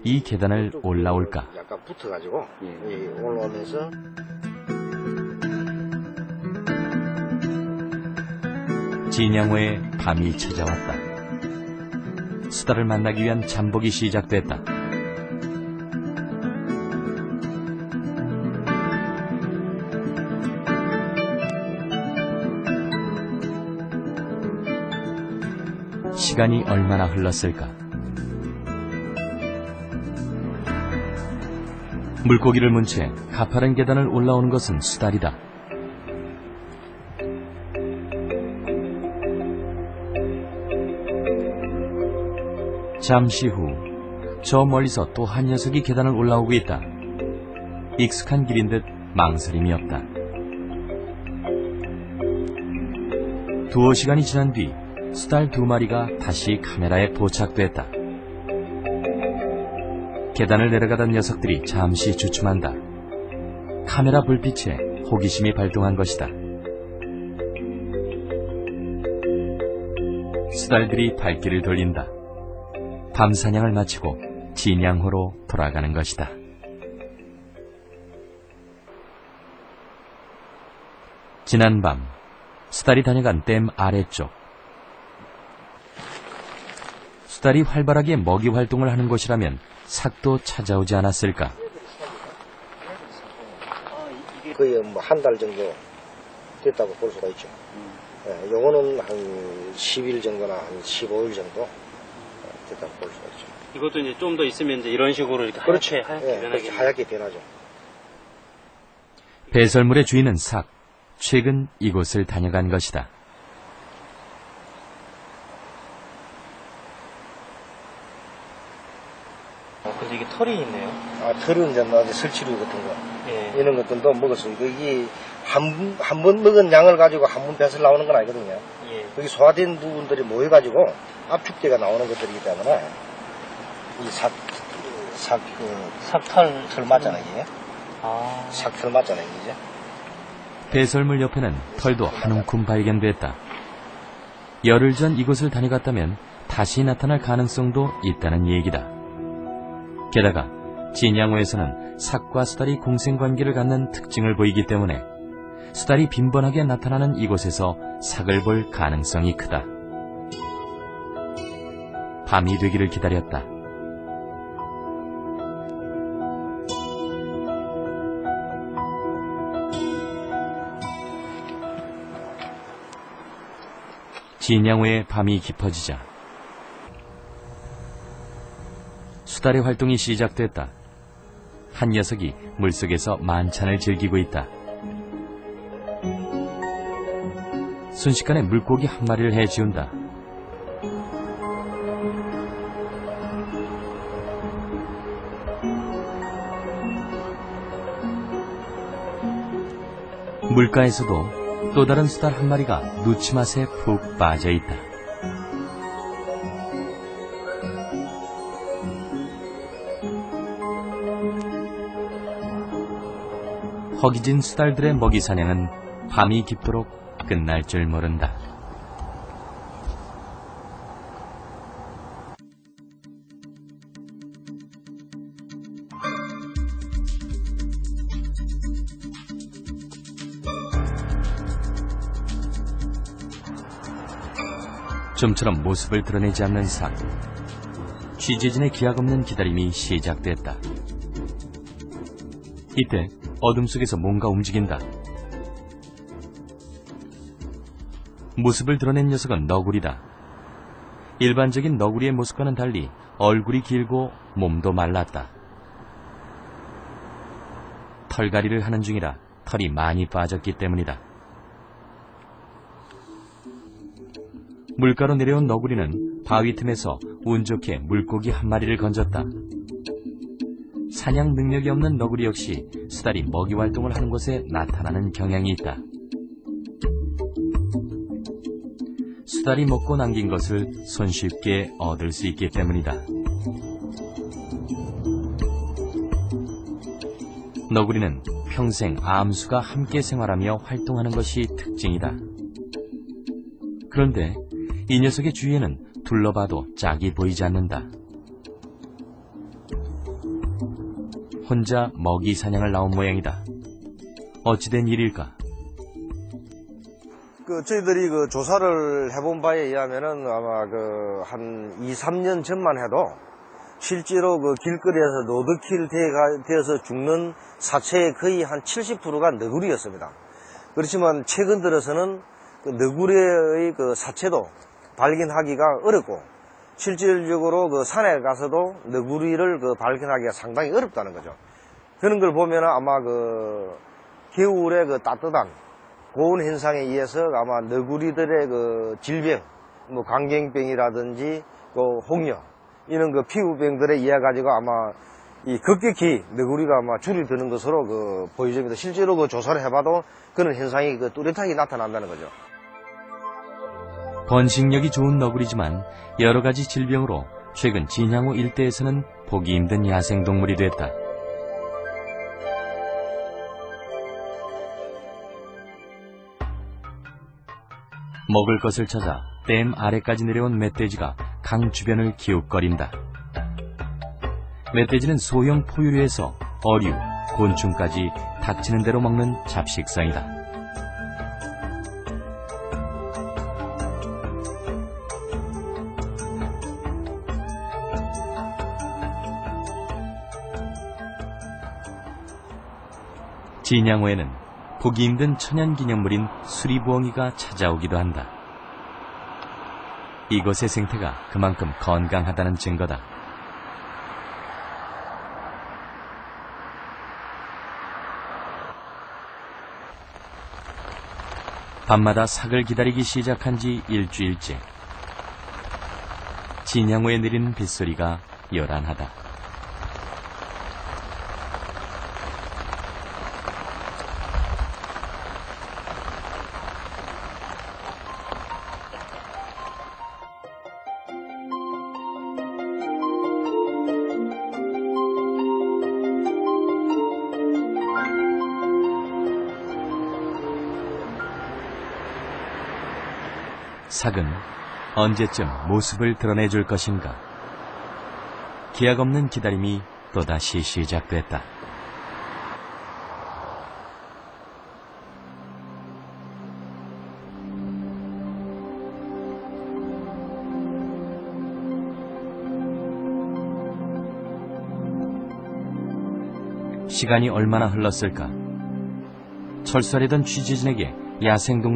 이 계단을 올라올까? 약간 붙어가지고 올라오면서 진양호의 밤이 찾아왔다. 수달을 만나기 위한 잠복이 시작됐다. 시간이 얼마나 흘렀을까? 물고기를 문 채 가파른 계단을 올라오는 것은 수달이다. 잠시 후 저 멀리서 또 한 녀석이 계단을 올라오고 있다. 익숙한 길인 듯 망설임이 없다. 두어 시간이 지난 뒤 수달 2마리가 다시 카메라에 포착됐다. 계단을 내려가던 녀석들이 잠시 주춤한다. 카메라 불빛에 호기심이 발동한 것이다. 수달들이 발길을 돌린다. 밤 사냥을 마치고 진양호로 돌아가는 것이다. 지난 밤 수달이 다녀간 댐 아래쪽. 수달이 활발하게 먹이 활동을 하는 곳이라면 삭도 찾아오지 않았을까? 거의 뭐 한 달 정도 됐다고 볼 수가 있죠. 요거는 한 10일 정도나 한 15일 정도 됐다고 볼 수가 있죠. 이것도 이제 좀 더 있으면 이제 이런 식으로 이렇게 그렇죠. 하얗게 변하게. 하얗게 변하죠. 배설물의 주인은 삭. 최근 이곳을 다녀간 것이다. 근데 이게 털이 있네요. 털은 이제 나중에 설치류 같은 거 이런 것들도 먹었어요. 이게 한 번 먹은 양을 가지고 한 번 배설 나오는 건 아니거든요. 여기 소화된 부분들이 모여가지고 압축대가 나오는 것들이기 때문에 이 삭털 맞잖아요, 이게. 삭털 맞잖아요, 이제. 배설물 옆에는 털도 한 움큼 발견됐다. 열흘 전 이곳을 다녀갔다면 다시 나타날 가능성도 있다는 얘기다. 게다가 진양호에서는 삭과 수달이 공생관계를 갖는 특징을 보이기 때문에 수달이 빈번하게 나타나는 이곳에서 삭을 볼 가능성이 크다. 밤이 되기를 기다렸다. 진양호의 밤이 깊어지자 수달의 활동이 시작됐다. 한 녀석이 물속에서 만찬을 즐기고 있다. 순식간에 물고기 한 마리를 해지운다. 물가에서도 또 다른 수달 한 마리가 누치맛에 푹 빠져 있다. 허기진 수달들의 먹이 사냥은 밤이 깊도록 끝날 줄 모른다. 좀처럼 모습을 드러내지 않는 삭. 취재진의 기약 없는 기다림이 시작됐다. 이때 어둠 속에서 뭔가 움직인다. 모습을 드러낸 녀석은 너구리다. 일반적인 너구리의 모습과는 달리 얼굴이 길고 몸도 말랐다. 털갈이를 하는 중이라 털이 많이 빠졌기 때문이다. 물가로 내려온 너구리는 바위 틈에서 운 좋게 물고기 한 마리를 건졌다. 사냥 능력이 없는 너구리 역시 수달이 먹이 활동을 하는 곳에 나타나는 경향이 있다. 수달이 먹고 남긴 것을 손쉽게 얻을 수 있기 때문이다. 너구리는 평생 암수가 함께 생활하며 활동하는 것이 특징이다. 그런데 이 녀석의 주위에는 둘러봐도 짝이 보이지 않는다. 혼자 먹이 사냥을 나온 모양이다. 어찌된 일일까? 저희들이 조사를 해본 바에 의하면은 아마 한 2, 3년 전만 해도 실제로 길거리에서 로드킬 되어서 죽는 사체의 거의 한 70%가 너구리였습니다. 그렇지만 최근 들어서는 너구리의 사체도 발견하기가 어렵고 실질적으로 산에 가서도 너구리를 발견하기가 상당히 어렵다는 거죠. 그런 걸 보면 아마 겨울에 따뜻한 고온 현상에 의해서 아마 너구리들의 질병, 광견병이라든지 홍역 이런 피부병들에 의해 가지고 아마 급격히 너구리가 아마 줄어드는 것으로 보여집니다. 실제로 조사를 해봐도 그런 현상이 뚜렷하게 나타난다는 거죠. 번식력이 좋은 너구리지만 여러 가지 질병으로 최근 진양호 일대에서는 보기 힘든 야생동물이 됐다. 먹을 것을 찾아 댐 아래까지 내려온 멧돼지가 강 주변을 기웃거린다. 멧돼지는 소형 포유류에서 어류, 곤충까지 닥치는 대로 먹는 잡식성이다. 진양호에는 보기 힘든 천연기념물인 수리부엉이가 찾아오기도 한다. 이곳의 생태가 그만큼 건강하다는 증거다. 밤마다 삭을 기다리기 시작한 지 일주일째. 진양호에 내리는 빗소리가 요란하다. 삭은 언제쯤 모습을 드러내줄 것인가. 기약 없는 기다림이 또다시 시작됐다. 시간이 얼마나 흘렀을까. 철수하려던 취재진에게 야생동물